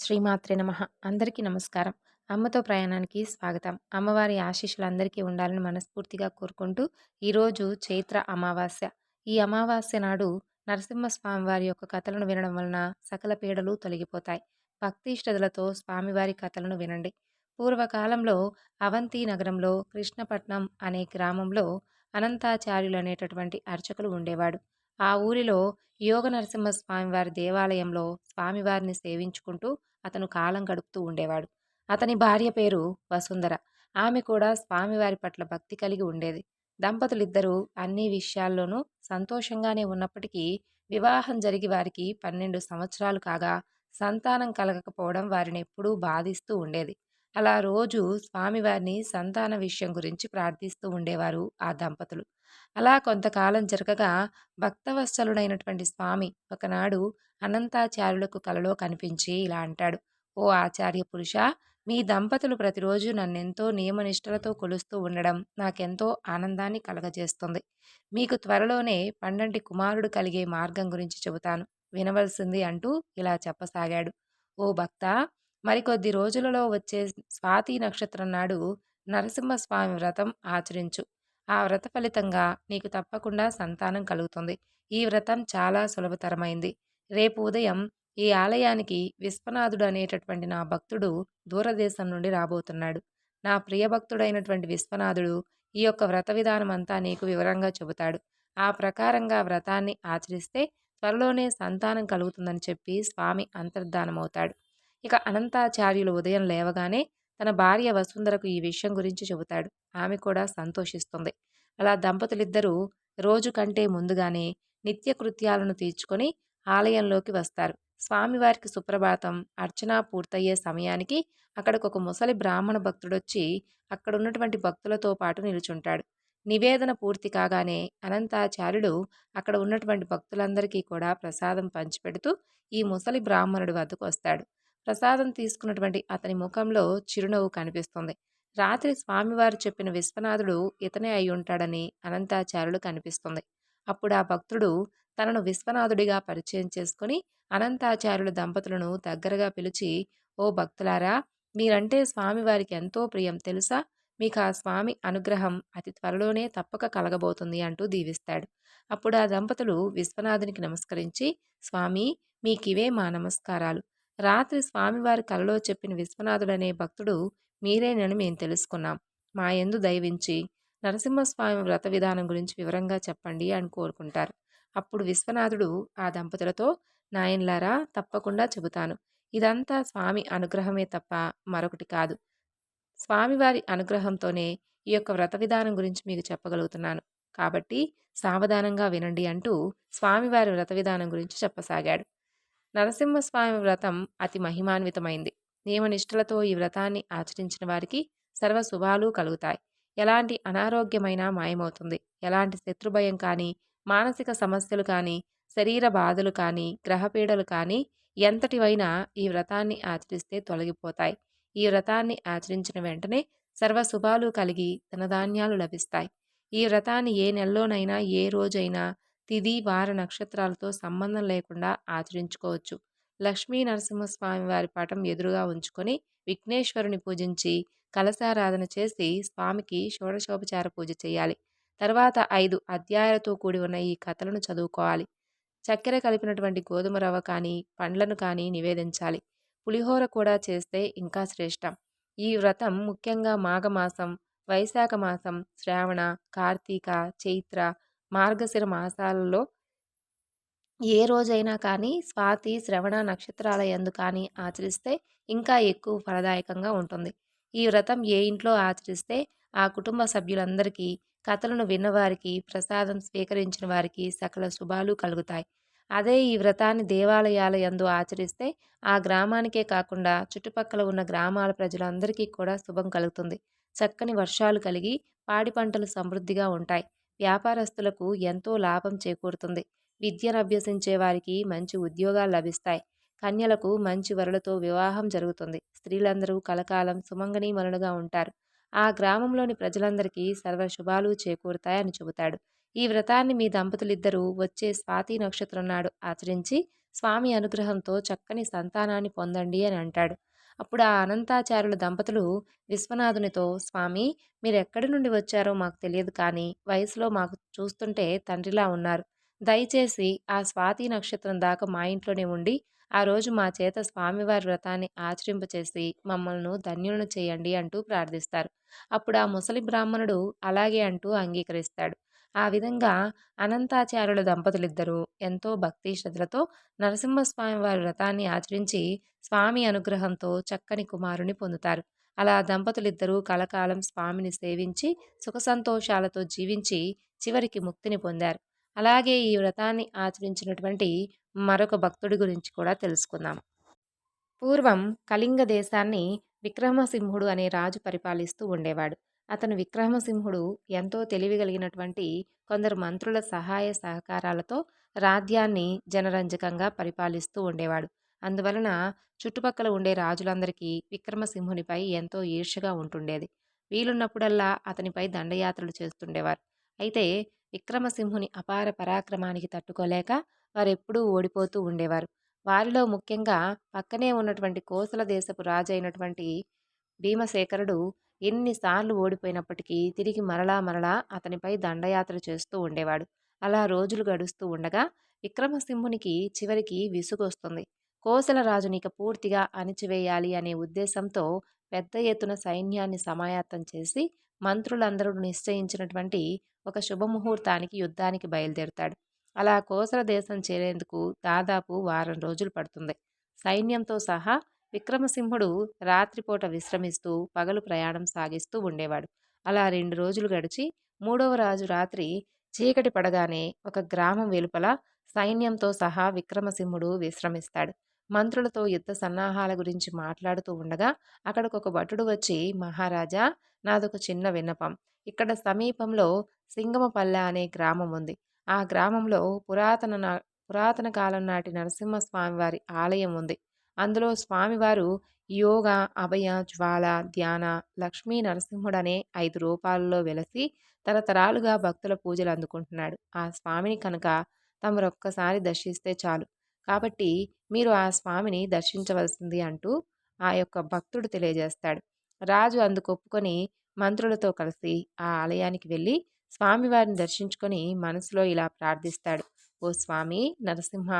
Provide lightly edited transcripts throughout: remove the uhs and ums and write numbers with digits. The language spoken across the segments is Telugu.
శ్రీమాత్రే నమః. అందరికీ నమస్కారం. అమ్మతో ప్రయాణానికి స్వాగతం. అమ్మవారి ఆశీస్సులు అందరికీ ఉండాలని మనస్ఫూర్తిగా కోరుకుంటూ, ఈరోజు చైత్ర అమావాస్య. ఈ అమావాస్య నాడు నరసింహస్వామి వారి యొక్క కథలను వినడం వలన సకల పీడలు తొలగిపోతాయి. భక్తి శ్రద్ధలతో స్వామివారి కథలను వినండి. పూర్వకాలంలో అవంతి నగరంలో కృష్ణపట్నం అనే గ్రామంలో అనంతాచార్యులు అనేటటువంటి అర్చకులు ఉండేవాడు. ఆ ఊరిలో యోగ నరసింహస్వామి వారి దేవాలయంలో స్వామివారిని సేవించుకుంటూ అతను కాలం గడుపుతూ ఉండేవాడు. అతని భార్య పేరు వసుంధర. ఆమె కూడా స్వామివారి పట్ల భక్తి కలిగి ఉండేది. దంపతులిద్దరూ అన్ని విషయాల్లోనూ సంతోషంగానే ఉన్నప్పటికీ వివాహం జరిగి వారికి 12 సంవత్సరాలు కాగా సంతానం కలగకపోవడం వారిని ఎప్పుడూ బాధిస్తూ ఉండేది. అలా రోజు స్వామివారిని సంతాన విషయం గురించి ప్రార్థిస్తూ ఉండేవారు ఆ దంపతులు. అలా కొంతకాలం జరగగా భక్తవత్సలుడైనటువంటి స్వామి ఒకనాడు అనంతాచార్యులకు కలలో కనిపించి ఇలా అంటాడు: "ఓ ఆచార్య పురుషా, మీ దంపతులు ప్రతిరోజు నన్నెంతో నియమనిష్టలతో కొలుస్తూ ఉండడం నాకెంతో ఆనందాన్ని కలగజేస్తుంది. మీకు త్వరలోనే పండంటి కుమారుడు కలిగే మార్గం గురించి చెబుతాను, వినవలసింది" అంటూ ఇలా చెప్పసాగాడు. "ఓ భక్తా, మరికొద్ది రోజులలో వచ్చే స్వాతి నక్షత్రం నాడు నరసింహస్వామి వ్రతం ఆచరించు. ఆ వ్రత ఫలితంగా నీకు తప్పకుండా సంతానం కలుగుతుంది. ఈ వ్రతం చాలా సులభతరమైంది. రేపు ఉదయం ఈ ఆలయానికి విశ్వనాథుడు అనేటటువంటి నా భక్తుడు దూరదేశం నుండి రాబోతున్నాడు. నా ప్రియభక్తుడైనటువంటి విశ్వనాథుడు ఈ యొక్క వ్రత విధానం అంతా నీకు వివరంగా చెబుతాడు. ఆ ప్రకారంగా వ్రతాన్ని ఆచరిస్తే త్వరలోనే సంతానం కలుగుతుందని చెప్పి స్వామి అంతర్ధానమవుతాడు. ఇక అనంతాచార్యులు ఉదయం లేవగానే తన భార్య వసుంధరకు ఈ విషయం గురించి చెబుతాడు. ఆమె కూడా సంతోషిస్తుంది. అలా దంపతులిద్దరూ రోజు కంటే ముందుగానే నిత్య కృత్యాలను తీర్చుకొని ఆలయంలోకి వస్తారు. స్వామివారికి సుప్రభాతం అర్చన పూర్తయ్యే సమయానికి అక్కడికి ఒక ముసలి బ్రాహ్మణ భక్తుడొచ్చి అక్కడున్నటువంటి భక్తులతో పాటు నిలుచుంటాడు. నివేదన పూర్తి కాగానే అనంతాచార్యుడు అక్కడ ఉన్నటువంటి భక్తులందరికీ కూడా ప్రసాదం పంచిపెడుతూ ఈ ముసలి బ్రాహ్మణుడి వద్దకు వస్తాడు. ప్రసాదం తీసుకున్నటువంటి అతని ముఖంలో చిరునవ్వు కనిపిస్తుంది. రాత్రి స్వామివారు చెప్పిన విశ్వనాథుడు ఇతనే అయి ఉంటాడని అనంతాచార్యుడు కనిపిస్తుంది. అప్పుడు ఆ భక్తుడు తనను విశ్వనాథుడిగా పరిచయం చేసుకుని అనంతాచార్యుల దంపతులను దగ్గరగా పిలిచి, "ఓ భక్తులారా, మీరంటే స్వామివారికి ఎంతో ప్రియం తెలుసా? మీకు ఆ స్వామి అనుగ్రహం అతి త్వరలోనే తప్పక కలగబోతుంది" అంటూ దీవిస్తాడు. అప్పుడు ఆ దంపతులు విశ్వనాథునికి నమస్కరించి, "స్వామి, మీకివే మా నమస్కారాలు. రాత్రి స్వామివారి కలలో చెప్పిన విశ్వనాథుడనే భక్తుడు మీరేనని మేం తెలుసుకున్నాం. మా యందు దయవించి నరసింహస్వామి వ్రత విధానం గురించి వివరంగా చెప్పండి" అని కోరుకుంటారు. అప్పుడు విశ్వనాథుడు ఆ దంపతులతో, "నాయనలారా, తప్పకుండా చెబుతాను. ఇదంతా స్వామి అనుగ్రహమే తప్ప మరొకటి కాదు. స్వామివారి అనుగ్రహంతోనే ఈ యొక్క వ్రత విధానం గురించి మీకు చెప్పగలుగుతున్నాను. కాబట్టి సావధానంగా వినండి" అంటూ స్వామివారి వ్రత విధానం గురించి చెప్పసాగాడు. నరసింహస్వామి వ్రతం అతి మహిమాన్వితమైంది. నియమనిష్టలతో ఈ వ్రతాన్ని ఆచరించిన వారికి సర్వ శుభాలు కలుగుతాయి. ఎలాంటి అనారోగ్యమైనా మాయమవుతుంది. ఎలాంటి శత్రుభయం కానీ, మానసిక సమస్యలు కానీ, శరీర బాధలు కానీ, గ్రహపీడలు కానీ ఎంతటివైనా ఈ వ్రతాన్ని ఆచరిస్తే తొలగిపోతాయి. ఈ వ్రతాన్ని ఆచరించిన వెంటనే సర్వ శుభాలు కలిగి ధనధాన్యాలు లభిస్తాయి. ఈ వ్రతాన్ని ఏ నెలలోనైనా, ఏ రోజైనా తిథి, వార, నక్షత్రాలతో సంబంధం లేకుండా ఆచరించుకోవచ్చు. లక్ష్మీ నరసింహస్వామి వారి పటం ఎదురుగా ఉంచుకొని విఘ్నేశ్వరుని పూజించి కలశారాధన చేసి స్వామికి షోడశోపచార పూజ చేయాలి. తర్వాత 5 అధ్యాయాలతో కూడి ఉన్న ఈ కథలను చదువుకోవాలి. చక్కెర కలిపినటువంటి గోధుమ రవ్వ కానీ, పండ్లను కానీ నివేదించాలి. పులిహోర కూడా చేస్తే ఇంకా శ్రేష్టం. ఈ వ్రతం ముఖ్యంగా మాఘమాసం, వైశాఖ మాసం, శ్రావణ, కార్తీక, చైత్ర, మార్గశిర మాసాలలో ఏ రోజైనా కానీ స్వాతి, శ్రవణ నక్షత్రాల యందు కానీ ఆచరిస్తే ఇంకా ఎక్కువ ఫలదాయకంగా ఉంటుంది. ఈ వ్రతం ఏ ఇంట్లో ఆచరిస్తే ఆ కుటుంబ సభ్యులందరికీ, కథలను విన్నవారికి, ప్రసాదం స్వీకరించిన వారికి సకల శుభాలు కలుగుతాయి. అదే ఈ వ్రతాన్ని దేవాలయాల యందు ఆచరిస్తే ఆ గ్రామానికే కాకుండా చుట్టుపక్కల ఉన్న గ్రామాల ప్రజలందరికీ కూడా శుభం కలుగుతుంది. చక్కని వర్షాలు కలిగి పాడి పంటలు సమృద్ధిగా ఉంటాయి. వ్యాపారస్తులకు ఎంతో లాభం చేకూరుతుంది. విద్యను అభ్యసించే వారికి మంచి ఉద్యోగాలు లభిస్తాయి. కన్యలకు మంచి వరులతో వివాహం జరుగుతుంది. స్త్రీలందరూ కలకాలం సుమంగళీమణులుగా ఉంటారు. ఆ గ్రామంలోని ప్రజలందరికీ సర్వ శుభాలు చేకూరుతాయని చెబుతాడు. ఈ వ్రతాన్ని మీ దంపతులిద్దరూ వచ్చే స్వాతి నక్షత్రం నాడు ఆచరించి స్వామి అనుగ్రహంతో చక్కని సంతానాన్ని పొందండి అని అంటాడు. అప్పుడు ఆ అనంతాచార్యుల దంపతులు విశ్వనాథునితో, స్వామి, మీరెక్కడి నుండి వచ్చారో మాకు తెలియదు కానీ వయసులో మాకు చూస్తుంటే తండ్రిలా ఉన్నారు. దయచేసి ఆ స్వాతి నక్షత్రం దాకా మా ఇంట్లోనే ఉండి ఆ రోజు మా చేత స్వామివారి వ్రతాన్ని ఆచరింపచేసి మమ్మల్ని ధన్యులను చేయండి అంటూ ప్రార్థిస్తారు. అప్పుడు ఆ ముసలి బ్రాహ్మణుడు అలాగే అంటూ అంగీకరిస్తాడు. ఆ విధంగా అనంతాచార్యుల దంపతులిద్దరూ ఎంతో భక్తి శ్రద్ధలతో నరసింహస్వామి వారి వ్రతాన్ని ఆచరించి స్వామి అనుగ్రహంతో చక్కని కుమారుని పొందుతారు. అలా దంపతులిద్దరూ కలకాలం స్వామిని సేవించి సుఖ సంతోషాలతో జీవించి చివరికి ముక్తిని పొందారు. అలాగే ఈ వ్రతాన్ని ఆచరించినటువంటి మరొక భక్తుడి గురించి కూడా తెలుసుకుందాం. పూర్వం కళింగ దేశాన్ని విక్రమసింహుడు అనే రాజు పరిపాలిస్తూ ఉండేవాడు. అతను విక్రమసింహుడు ఎంతో తెలివిగలిగినటువంటి కొందరు మంత్రుల సహాయ సహకారాలతో రాజ్యాన్ని జనరంజకంగా పరిపాలిస్తూ ఉండేవాడు. అందువలన చుట్టుపక్కల ఉండే రాజులందరికీ విక్రమసింహునిపై ఎంతో ఈర్ష్యగా ఉంటుండేది. వీలున్నప్పుడల్లా అతనిపై దండయాత్రలు చేస్తుండేవారు. అయితే విక్రమసింహుని అపార పరాక్రమానికి తట్టుకోలేక వారెప్పుడూ ఓడిపోతూ ఉండేవారు. వారిలో ముఖ్యంగా పక్కనే ఉన్నటువంటి కోసల దేశపు రాజైనటువంటి భీమశేఖరుడు ఎన్నిసార్లు ఓడిపోయినప్పటికీ తిరిగి మరలా మరలా అతనిపై దండయాత్ర చేస్తూ ఉండేవాడు. అలా రోజులు గడుస్తూ ఉండగా విక్రమసింహునికి చివరికి విసుగొస్తుంది. కోసల రాజునిక పూర్తిగా అణిచివేయాలి అనే ఉద్దేశంతో పెద్ద ఎత్తున సైన్యాన్ని సమాయత్తం చేసి మంత్రులందరూ నిశ్చయించినటువంటి ఒక శుభముహూర్తానికి యుద్ధానికి బయలుదేరుతాడు. అలా కోసల దేశం చేరేందుకు దాదాపు వారం రోజులు పడుతుంది. సైన్యంతో సహా విక్రమసింహుడు రాత్రిపూట విశ్రమిస్తూ పగలు ప్రయాణం సాగిస్తూ ఉండేవాడు. అలా 2 రోజులు గడిచి మూడవ రాజు రాత్రి చీకటి పడగానే ఒక గ్రామం వెలుపల సైన్యంతో సహా విక్రమసింహుడు విశ్రమిస్తాడు. మంత్రులతో యుద్ధ సన్నాహాల గురించి మాట్లాడుతూ ఉండగా అక్కడికొక భటుడు వచ్చి, మహారాజా, నాదొక చిన్న విన్నపం. ఇక్కడ సమీపంలో సింగమపల్లె అనే గ్రామం ఉంది. ఆ గ్రామంలో పురాతన కాలం నాటి నరసింహస్వామి వారి ఆలయం ఉంది. అందులో స్వామివారు యోగ, అభయ, జ్వాల, ధ్యాన, లక్ష్మీ నరసింహుడనే 5 రూపాలలో వెలసి తరతరాలుగా భక్తుల పూజలు అందుకుంటున్నాడు. ఆ స్వామిని కనుక తమరొక్కసారి దర్శిస్తే చాలు. కాబట్టి మీరు ఆ స్వామిని దర్శించవలసింది అంటూ ఆ యొక్క భక్తుడు తెలియజేస్తాడు. రాజు అందుకు ఒప్పుకొని మంత్రులతో కలిసి ఆ ఆలయానికి వెళ్ళి స్వామివారిని దర్శించుకొని మనసులో ఇలా ప్రార్థిస్తాడు. ఓ స్వామి నరసింహ,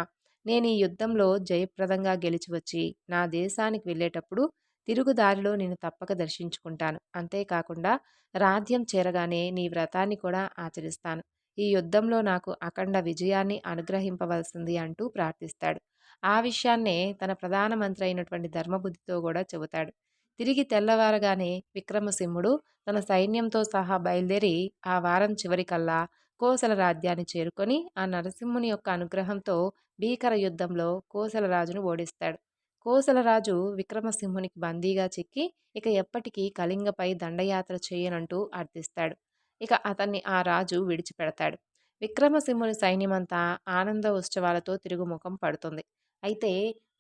నేను ఈ యుద్ధంలో జయప్రదంగా గెలిచి వచ్చి నా దేశానికి వెళ్ళేటప్పుడు తిరుగుదారిలో నేను తప్పక దర్శించుకుంటాను. అంతేకాకుండా రాజ్యం చేరగానే నీ వ్రతాన్ని కూడా ఆచరిస్తాను. ఈ యుద్ధంలో నాకు అఖండ విజయాన్ని అనుగ్రహింపవలసింది అంటూ ప్రార్థిస్తాడు. ఆ విషయాన్నే తన ప్రధానమంత్రి అయినటువంటి ధర్మబుద్ధితో కూడా చెబుతాడు. తిరిగి తెల్లవారగానే విక్రమసింహుడు తన సైన్యంతో సహా బయలుదేరి ఆ వారం చివరికల్లా కోసల రాజ్యాన్ని చేరుకొని ఆ నరసింహుని యొక్క అనుగ్రహంతో భీకర యుద్ధంలో కోసల రాజును ఓడిస్తాడు. కోసల రాజు విక్రమసింహునికి బందీగా చిక్కి ఇక ఎప్పటికీ కళింగపై దండయాత్ర చేయనంటూ అర్థిస్తాడు. ఇక అతన్ని ఆ రాజు విడిచిపెడతాడు. విక్రమసింహుని సైన్యమంతా ఆనంద ఉత్సవాలతో తిరుగుముఖం పడుతుంది. అయితే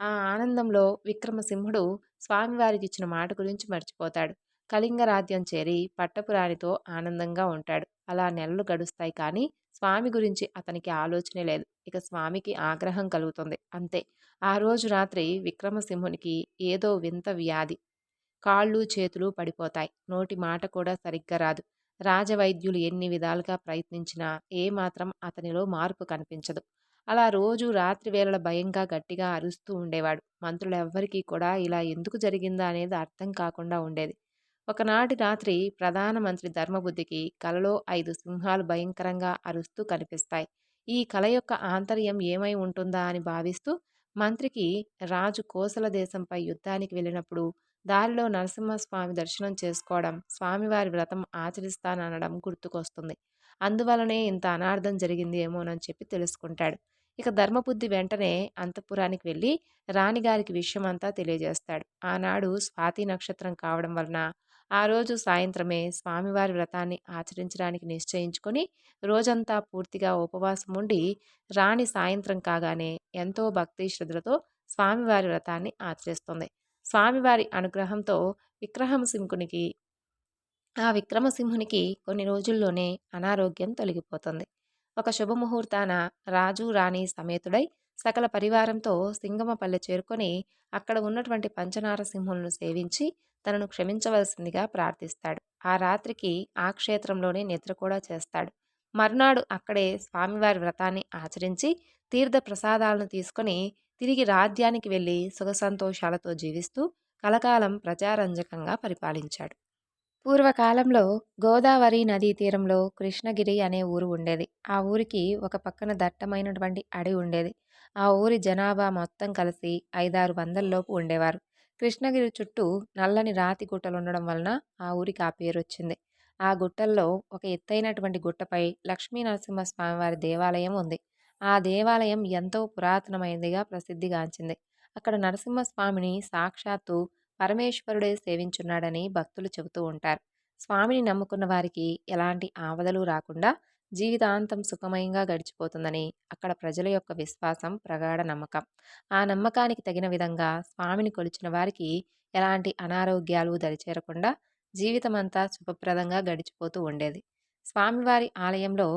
ఆ ఆనందంలో విక్రమసింహుడు స్వామివారికి ఇచ్చిన మాట గురించి మర్చిపోతాడు. కళింగ రాజ్యం చేరి పట్టపురాణితో ఆనందంగా ఉంటాడు. అలా నెలలు గడుస్తాయి కానీ స్వామి గురించి అతనికి ఆలోచనే లేదు. ఇక స్వామికి ఆగ్రహం కలుగుతుంది. అంతే. ఆ రోజు రాత్రి విక్రమసింహునికి ఏదో వింత వ్యాధి. కాళ్ళు చేతులు పడిపోతాయి. నోటి మాట కూడా సరిగ్గా రాదు. రాజవైద్యులు ఎన్ని విధాలుగా ప్రయత్నించినా ఏమాత్రం అతనిలో మార్పు కనిపించదు. అలా రోజు రాత్రి వేళల భయంగా గట్టిగా అరుస్తూ ఉండేవాడు. మంత్రులెవ్వరికీ కూడా ఇలా ఎందుకు జరిగిందా అనేది అర్థం కాకుండా ఉండేది. ఒకనాటి రాత్రి ప్రధానమంత్రి ధర్మబుద్ధికి కలలో 5 సింహాలు భయంకరంగా అరుస్తూ కనిపిస్తాయి. ఈ కల యొక్క ఆంతర్యం ఏమై ఉంటుందా అని భావిస్తూ మంత్రికి రాజు కోసల దేశంపై యుద్ధానికి వెళ్ళినప్పుడు దారిలో నరసింహస్వామి దర్శనం చేసుకోవడం, స్వామివారి వ్రతం ఆచరిస్తాననడం గుర్తుకొస్తుంది. అందువలనే ఇంత అనార్థం జరిగింది ఏమోనని చెప్పి తెలుసుకుంటాడు. ఇక ధర్మబుద్ధి వెంటనే అంతఃపురానికి వెళ్ళి రాణిగారికి విషయమంతా తెలియజేస్తాడు. ఆనాడు స్వాతి నక్షత్రం కావడం వలన ఆ రోజు సాయంత్రమే స్వామివారి వ్రతాన్ని ఆచరించడానికి నిశ్చయించుకొని రోజంతా పూర్తిగా ఉపవాసం ఉండి రాణి సాయంత్రం కాగానే ఎంతో భక్తి శ్రద్ధలతో స్వామివారి వ్రతాన్ని ఆచరిస్తుంది. స్వామివారి అనుగ్రహంతో విక్రమసింహునికి విక్రమసింహునికి కొన్ని రోజుల్లోనే అనారోగ్యం తొలగిపోతుంది. ఒక శుభముహూర్తాన రాజు రాణి సమేతుడై సకల పరివారంతో సింగమపల్లె చేరుకొని అక్కడ ఉన్నటువంటి పంచనారసింహులను సేవించి తనను క్షమించవలసిందిగా ప్రార్థిస్తాడు. ఆ రాత్రికి ఆ క్షేత్రంలోనే నిద్ర కూడా చేస్తాడు. మర్నాడు అక్కడే స్వామివారి వ్రతాన్ని ఆచరించి తీర్థ ప్రసాదాలను తీసుకొని తిరిగి రాజ్యానికి వెళ్ళి సుఖ సంతోషాలతో జీవిస్తూ కలకాలం ప్రజారంజకంగా పరిపాలించాడు. పూర్వకాలంలో గోదావరి నదీ తీరంలో కృష్ణగిరి అనే ఊరు ఉండేది. ఆ ఊరికి ఒక పక్కన దట్టమైనటువంటి అడవి ఉండేది. ఆ ఊరి జనాభా మొత్తం కలిసి 5-6 లోపు ఉండేవారు. కృష్ణగిరి చుట్టూ నల్లని రాతి గుట్టలుండడం వలన ఆ ఊరికి ఆ పేరొచ్చింది. ఆ గుట్టల్లో ఒక ఎత్తైనటువంటి గుట్టపై లక్ష్మీ నరసింహస్వామివారి దేవాలయం ఉంది. ఆ దేవాలయం ఎంతో పురాతనమైనదిగా ప్రసిద్ధిగాంచింది. అక్కడ నరసింహస్వామిని సాక్షాత్తు పరమేశ్వరుడే సేవించున్నాడని భక్తులు చెబుతూ ఉంటారు. స్వామిని నమ్ముకున్న వారికి ఎలాంటి ఆపదలు రాకుండా జీవితాంతం సుఖమయంగా గడిచిపోతుందని అక్కడ ప్రజల యొక్క విశ్వాసం, ప్రగాఢ నమ్మకం. ఆ నమ్మకానికి తగిన విధంగా స్వామిని కొలిచిన వారికి ఎలాంటి అనారోగ్యాలు దరిచేరకుండా జీవితమంతా శుభప్రదంగా గడిచిపోతూ ఉండేది. స్వామివారి ఆలయంలో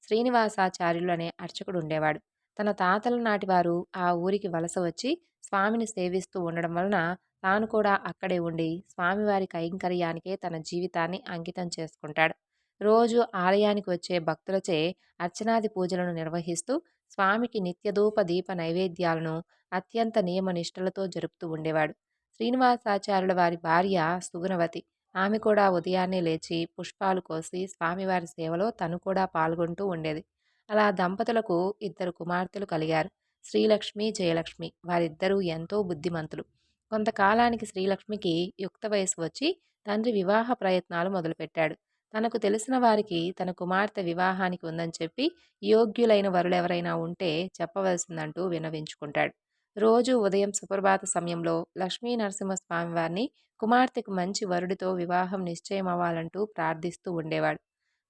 శ్రీనివాసాచార్యులు అనే అర్చకుడు ఉండేవాడు. తన తాతల నాటివారు ఆ ఊరికి వలస వచ్చి స్వామిని సేవిస్తూ ఉండడం వలన తాను కూడా అక్కడే ఉండి స్వామివారి కైంకర్యానికే తన జీవితాన్ని అంకితం చేసుకుంటాడు. రోజు ఆలయానికి వచ్చే భక్తులచే అర్చనాది పూజలను నిర్వహిస్తూ స్వామికి నిత్యధూప దీప నైవేద్యాలను అత్యంత నియమ నిష్ఠలతో జరుపుతూ ఉండేవాడు. శ్రీనివాసాచార్యుల వారి భార్య సుగుణవతి. ఆమె కూడా ఉదయాన్నే లేచి పుష్పాలు కోసి స్వామివారి సేవలో తను కూడా పాల్గొంటూ ఉండేది. అలా దంపతులకు 2 కుమార్తెలు కలిగారు. శ్రీలక్ష్మి, జయలక్ష్మి. వారిద్దరూ ఎంతో బుద్ధిమంతులు. కొంతకాలానికి శ్రీలక్ష్మికి యుక్త వయసు వచ్చి తండ్రి వివాహ ప్రయత్నాలు మొదలుపెట్టాడు. తనకు తెలిసిన వారికి తన కుమార్తె వివాహానికి ఉందని చెప్పి యోగ్యులైన వరులెవరైనా ఉంటే చెప్పవలసిందంటూ విన్నవించుకుంటాడు. రోజు ఉదయం సుప్రభాత సమయంలో లక్ష్మీ నరసింహస్వామి వారిని కుమార్తెకు మంచి వరుడితో వివాహం నిశ్చయమవ్వాలంటూ ప్రార్థిస్తూ ఉండేవాడు.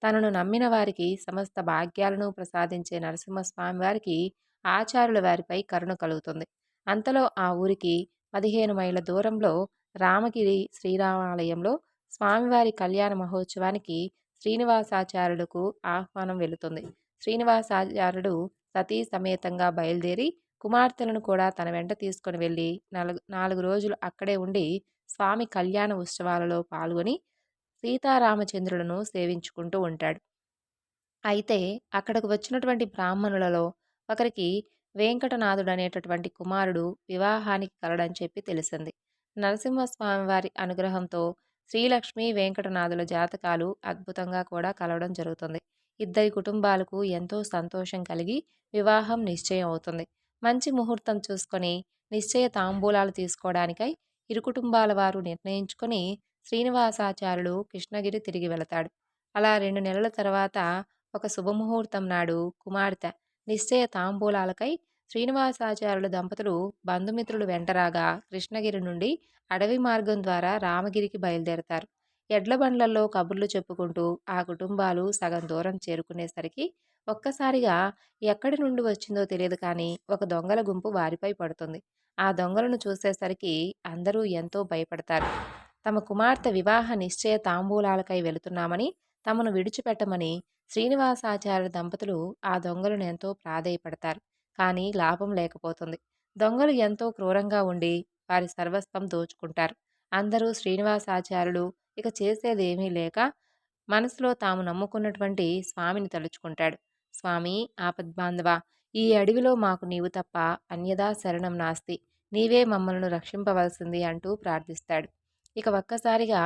తనను నమ్మిన వారికి సమస్త భాగ్యాలను ప్రసాదించే నరసింహస్వామి వారికి ఆచారుల వారిపై కరుణ కలుగుతుంది. అంతలో ఆ ఊరికి 15 మైళ్ళ దూరంలో రామగిరి శ్రీరామాలయంలో స్వామివారి కళ్యాణ మహోత్సవానికి శ్రీనివాసాచార్యులకు ఆహ్వానం వెళుతుంది. శ్రీనివాసాచార్యుడు సతీ సమేతంగా బయలుదేరి కుమార్తెలను కూడా తన వెంట తీసుకుని వెళ్ళి 4 రోజులు అక్కడే ఉండి స్వామి కళ్యాణ ఉత్సవాలలో పాల్గొని సీతారామచంద్రులను సేవించుకుంటూ ఉంటాడు. అయితే అక్కడకు వచ్చినటువంటి బ్రాహ్మణులలో ఒకరికి వెంకటనాథుడనేటటువంటి కుమారుడు వివాహానికి కలడని చెప్పి తెలిసింది. నరసింహస్వామి వారి అనుగ్రహంతో శ్రీలక్ష్మి, వెంకటనాథుల జాతకాలు అద్భుతంగా కూడా కలవడం జరుగుతుంది. ఇద్దరి కుటుంబాలకు ఎంతో సంతోషం కలిగి వివాహం నిశ్చయం అవుతుంది. మంచి ముహూర్తం చూసుకొని నిశ్చయ తాంబూలాలు తీసుకోవడానికై ఇరు కుటుంబాల వారు నిర్ణయించుకొని శ్రీనివాసాచార్యులు కృష్ణగిరి తిరిగి వెళతాడు. అలా 2 నెలల తర్వాత ఒక శుభముహూర్తం నాడు కుమార్తె నిశ్చయ తాంబూలాలకై శ్రీనివాసాచార్యుల దంపతులు బంధుమిత్రులు వెంటరాగా కృష్ణగిరి నుండి అడవి మార్గం ద్వారా రామగిరికి బయలుదేరతారు. ఎడ్ల బండ్లల్లో కబుర్లు చెప్పుకుంటూ ఆ కుటుంబాలు సగం దూరం చేరుకునేసరికి ఒక్కసారిగా ఎక్కడి నుండి వచ్చిందో తెలియదు కానీ ఒక దొంగల గుంపు వారిపై పడుతుంది. ఆ దొంగలను చూసేసరికి అందరూ ఎంతో భయపడతారు. తమ కుమార్తె వివాహ నిశ్చయ తాంబూలాలకై వెళుతున్నామని తమను విడిచిపెట్టమని శ్రీనివాసాచార్య దంపతులు ఆ దొంగలను ఎంతో ప్రాధేయపడతారు. కానీ లాభం లేకపోతుంది. దొంగలు ఎంతో క్రూరంగా ఉండి వారి సర్వస్వం దోచుకుంటారు. అందరూ శ్రీనివాసాచార్యులు ఇక చేసేదేమీ లేక మనసులో తాము నమ్ముకున్నటువంటి స్వామిని తలుచుకుంటాడు. స్వామి ఆపద్బాంధవ, ఈ అడవిలో మాకు నీవు తప్ప అన్యదా శరణం నాస్తి. నీవే మమ్మల్ని రక్షింపవలసింది అంటూ ప్రార్థిస్తాడు. ఇక ఒక్కసారిగా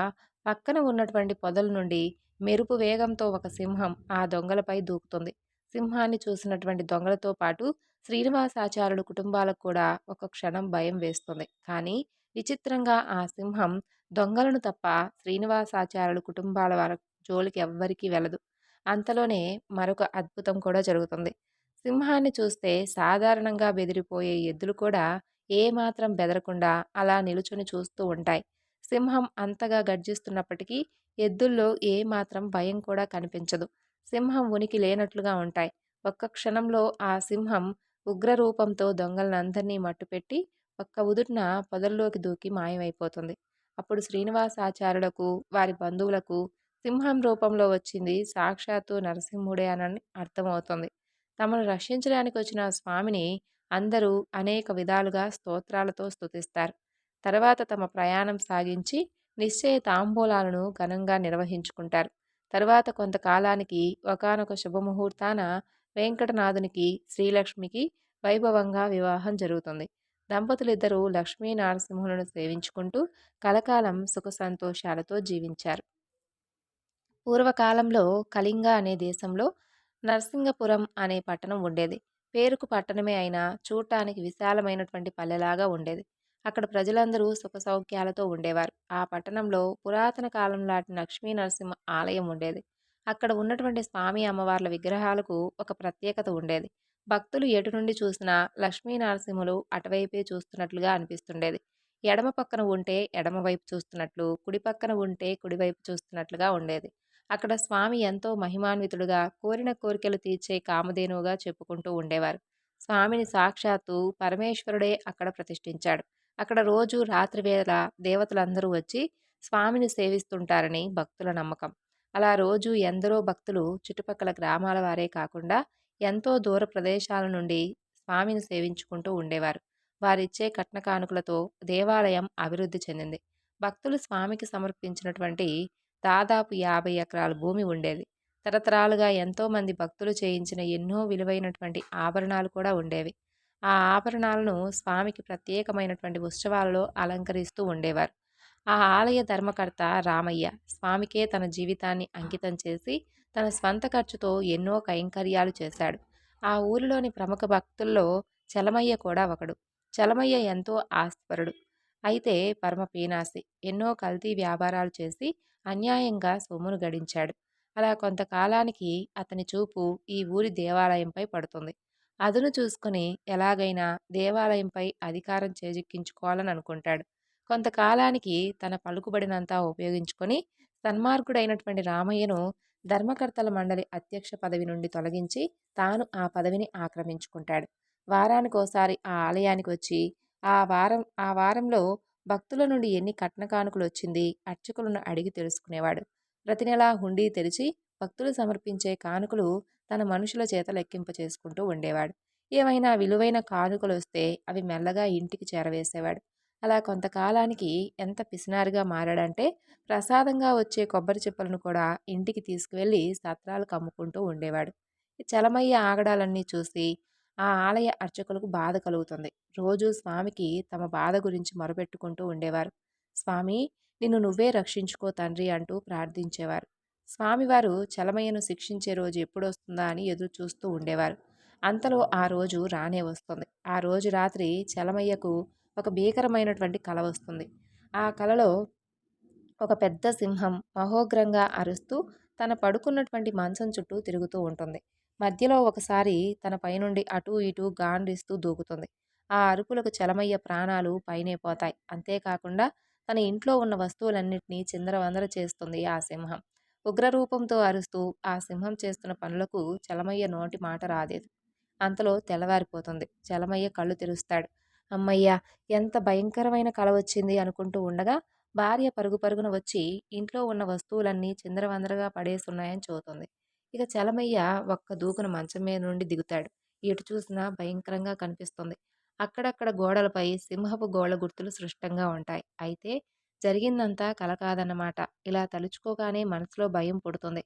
పక్కన ఉన్నటువంటి పొదల నుండి మెరుపు వేగంతో ఒక సింహం ఆ దొంగలపై దూకుతుంది. సింహాన్ని చూసినటువంటి దొంగలతో పాటు శ్రీనివాసాచార్యుడు కుటుంబాలకు కూడా ఒక క్షణం భయం వేస్తుంది. కానీ విచిత్రంగా ఆ సింహం దొంగలను తప్ప శ్రీనివాసాచార్యుడు కుటుంబాల వారి జోలికి ఎవ్వరికీ వెళ్ళదు. అంతలోనే మరొక అద్భుతం కూడా జరుగుతుంది. సింహాన్ని చూస్తే సాధారణంగా బెదిరిపోయే ఎద్దులు కూడా ఏమాత్రం బెదరకుండా అలా నిలుచుని చూస్తూ ఉంటాయి. సింహం అంతగా గర్జిస్తున్నప్పటికీ ఎద్దుల్లో ఏమాత్రం భయం కూడా కనిపించదు. సింహం ఉనికి లేనట్లుగా ఉంటాయి. ఒక్క క్షణంలో ఆ సింహం ఉగ్రరూపంతో దొంగలనందరినీ మట్టుపెట్టి ఒక్క ఉదుటున పొదల్లోకి దూకి మాయమైపోతుంది. అప్పుడు శ్రీనివాసాచార్యులకు వారి బంధువులకు సింహం రూపంలో వచ్చింది సాక్షాత్తు నరసింహుడే అని అర్థమవుతుంది. తమను రక్షించడానికి వచ్చిన స్వామిని అందరూ అనేక విధాలుగా స్తోత్రాలతో స్తుతిస్తారు. తర్వాత తమ ప్రయాణం సాగించి నిశ్చయ తాంబూలాలను ఘనంగా నిర్వహించుకుంటారు. తరువాత కొంతకాలానికి ఒకానొక శుభముహూర్తాన వెంకటనాథునికి, శ్రీలక్ష్మికి వైభవంగా వివాహం జరుగుతుంది. దంపతులిద్దరూ లక్ష్మీ నరసింహులను సేవించుకుంటూ కలకాలం సుఖ సంతోషాలతో జీవించారు. పూర్వకాలంలో కళింగ అనే దేశంలో నరసింగపురం అనే పట్టణం ఉండేది. పేరుకు పట్టణమే అయినా చూడటానికి విశాలమైనటువంటి పల్లెలాగా ఉండేది. అక్కడ ప్రజలందరూ సుఖ సౌఖ్యాలతో ఉండేవారు. ఆ పట్టణంలో పురాతన కాలం నాటి లక్ష్మీ నరసింహ ఆలయం ఉండేది. అక్కడ ఉన్నటువంటి స్వామి అమ్మవార్ల విగ్రహాలకు ఒక ప్రత్యేకత ఉండేది. భక్తులు ఎటు నుండి చూసినా లక్ష్మీ నరసింహులు అటువైపే చూస్తున్నట్లుగా అనిపిస్తుండేది. ఎడమ పక్కన ఉంటే ఎడమ వైపు చూస్తున్నట్లు, కుడి పక్కన ఉంటే కుడివైపు చూస్తున్నట్లుగా ఉండేది. అక్కడ స్వామి ఎంతో మహిమాన్వితుడుగా, కోరిన కోరికలు తీర్చే కామధేనువుగా చెప్పుకుంటూ ఉండేవారు. స్వామిని సాక్షాత్తు పరమేశ్వరుడే అక్కడ ప్రతిష్ఠించాడు. అక్కడ రోజు రాత్రి వేళ దేవతలందరూ వచ్చి స్వామిని సేవిస్తుంటారని భక్తుల నమ్మకం. అలా రోజు ఎందరో భక్తులు చుట్టుపక్కల గ్రామాల వారే కాకుండా ఎంతో దూర ప్రదేశాల నుండి స్వామిని సేవించుకుంటూ ఉండేవారు. వారిచ్చే కట్న కానుకలతో దేవాలయం అభివృద్ధి చెందింది. భక్తులు స్వామికి సమర్పించినటువంటి దాదాపు 50 ఎకరాల భూమి ఉండేది. తరతరాలుగా ఎంతోమంది భక్తులు చేయించిన ఎన్నో విలువైనటువంటి ఆభరణాలు కూడా ఉండేవి. ఆ ఆభరణాలను స్వామికి ప్రత్యేకమైనటువంటి ఉత్సవాలలో అలంకరిస్తూ ఉండేవారు. ఆ ఆలయ ధర్మకర్త రామయ్య స్వామికే తన జీవితాన్ని అంకితం చేసి తన స్వంత ఖర్చుతో ఎన్నో కైంకర్యాలు చేశాడు. ఆ ఊరిలోని ప్రముఖ భక్తుల్లో చలమయ్య కూడా ఒకడు. చలమయ్య ఎంతో ఆస్తిపరుడు. అయితే పరమ పీనాసి. ఎన్నో కల్తీ వ్యాపారాలు చేసి అన్యాయంగా సొమ్మును గడించాడు. అలా కొంతకాలానికి అతని చూపు ఈ ఊరి దేవాలయంపై పడుతుంది. అదును చూసుకుని ఎలాగైనా దేవాలయంపై అధికారం చేజిక్కించుకోవాలని అనుకుంటాడు. కొంతకాలానికి తన పలుకుబడినంతా ఉపయోగించుకొని సన్మార్గుడైనటువంటి రామయ్యను ధర్మకర్తల మండలి అధ్యక్ష పదవి నుండి తొలగించి తాను ఆ పదవిని ఆక్రమించుకుంటాడు. వారానికోసారి ఆ ఆలయానికి వచ్చి ఆ వారంలో భక్తుల నుండి ఎన్ని కట్న కానుకలు వచ్చింది అర్చకులను అడిగి తెలుసుకునేవాడు. ప్రతి నెలా హుండీ తెరిచి భక్తులు సమర్పించే కానుకలు తన మనుషుల చేత లెక్కింప చేసుకుంటూ ఉండేవాడు. ఏమైనా విలువైన కానుకలు వస్తే అవి మెల్లగా ఇంటికి చేరవేసేవాడు. అలా కొంతకాలానికి ఎంత పిసినారిగా మారాడంటే ప్రసాదంగా వచ్చే కొబ్బరి చిప్పలను కూడా ఇంటికి తీసుకువెళ్ళి సత్రాలకు అమ్ముకుంటూ ఉండేవాడు. ఈ చలమయ్య ఆగడాలన్నీ చూసి ఆ ఆలయ అర్చకులకు బాధ కలుగుతుంది. రోజూ స్వామికి తమ బాధ గురించి మొరపెట్టుకుంటూ ఉండేవారు. స్వామి, నిన్ను నువ్వే రక్షించుకో తండ్రి అంటూ ప్రార్థించేవారు. స్వామివారు చలమయ్యను శిక్షించే రోజు ఎప్పుడొస్తుందా అని ఎదురు చూస్తూ ఉండేవారు. అంతలో ఆ రోజు రానే వస్తుంది. ఆ రోజు రాత్రి చలమయ్యకు ఒక భీకరమైనటువంటి కల వస్తుంది. ఆ కలలో ఒక పెద్ద సింహం మహోగ్రంగా అరుస్తూ తన పడుకున్నటువంటి మంచం చుట్టూ తిరుగుతూ ఉంటుంది. మధ్యలో ఒకసారి తన పైనుండి అటూ ఇటూ గాండ్రిస్తూ దూకుతుంది. ఆ అరుపులకు చలమయ్య ప్రాణాలు పైనే పోతాయి. అంతేకాకుండా తన ఇంట్లో ఉన్న వస్తువులన్నింటినీ చిందరవందర చేస్తుంది ఆ సింహం. ఉగ్రరూపంతో అరుస్తూ ఆ సింహం చేస్తున్న పనులకు చలమయ్య నోటి మాట రాలేదు. అంతలో తెల్లవారిపోతుంది. చలమయ్య కళ్ళు తెరుస్తాడు. అమ్మయ్య, ఎంత భయంకరమైన కల వచ్చింది అనుకుంటూ ఉండగా భార్య పరుగు పరుగున వచ్చి ఇంట్లో ఉన్న వస్తువులన్నీ చిందరవందరగా పడేసున్నాయని చూతుంది. ఇక చలమయ్య ఒక్క దూకున మంచం మీద నుండి దిగుతాడు. ఎటు చూసినా భయంకరంగా కనిపిస్తుంది. అక్కడక్కడ గోడలపై సింహపు గోళ్ళ గుర్తులు స్పష్టంగా ఉంటాయి. అయితే జరిగిందంతా కల కాదన్నమాట. ఇలా తలుచుకోగానే మనసులో భయం పుడుతుంది.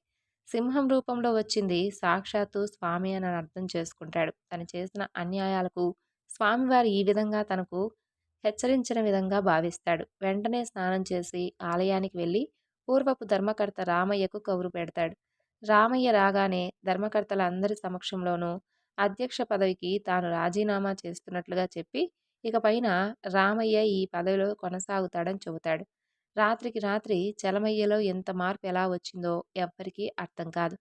సింహం రూపంలో వచ్చింది సాక్షాత్తు స్వామి అని అర్థం చేసుకుంటాడు. తను చేసిన అన్యాయాలకు స్వామివారు ఈ విధంగా తనకు హెచ్చరించిన విధంగా భావిస్తాడు. వెంటనే స్నానం చేసి ఆలయానికి వెళ్ళి పూర్వపు ధర్మకర్త రామయ్యకు కబురు పెడతాడు. రామయ్య రాగానే ధర్మకర్తల అందరి సమక్షంలోనూ అధ్యక్ష పదవికి తాను రాజీనామా చేస్తున్నట్లుగా చెప్పి ఇకపైన రామయ్య ఈ పదవిలో కొనసాగుతాడని చెబుతాడు. రాత్రికి రాత్రి చలమయ్యలో ఎంత మార్పు ఎలా వచ్చిందో ఎవ్వరికీ అర్థం కాదు.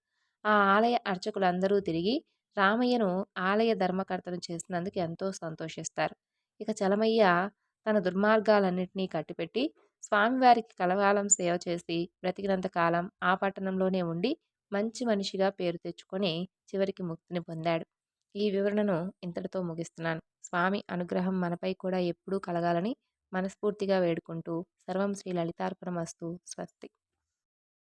ఆ ఆలయ అర్చకులందరూ తిరిగి రామయ్యను ఆలయ ధర్మకర్తను చేసినందుకు ఎంతో సంతోషిస్తారు. ఇక చలమయ్య తన దుర్మార్గాలన్నింటినీ కట్టిపెట్టి స్వామివారికి కలకాలం సేవ చేసి బ్రతికినంత కాలం ఆ పట్టణంలోనే ఉండి మంచి మనిషిగా పేరు తెచ్చుకొని చివరికి ముక్తిని పొందాడు. ఈ వివరణను ఇంతటితో ముగిస్తున్నాను. స్వామి అనుగ్రహం మనపై కూడా ఎప్పుడూ కలగాలని మనస్ఫూర్తిగా వేడుకుంటూ సర్వం శ్రీ లలితార్పణమస్తు. స్వస్తి.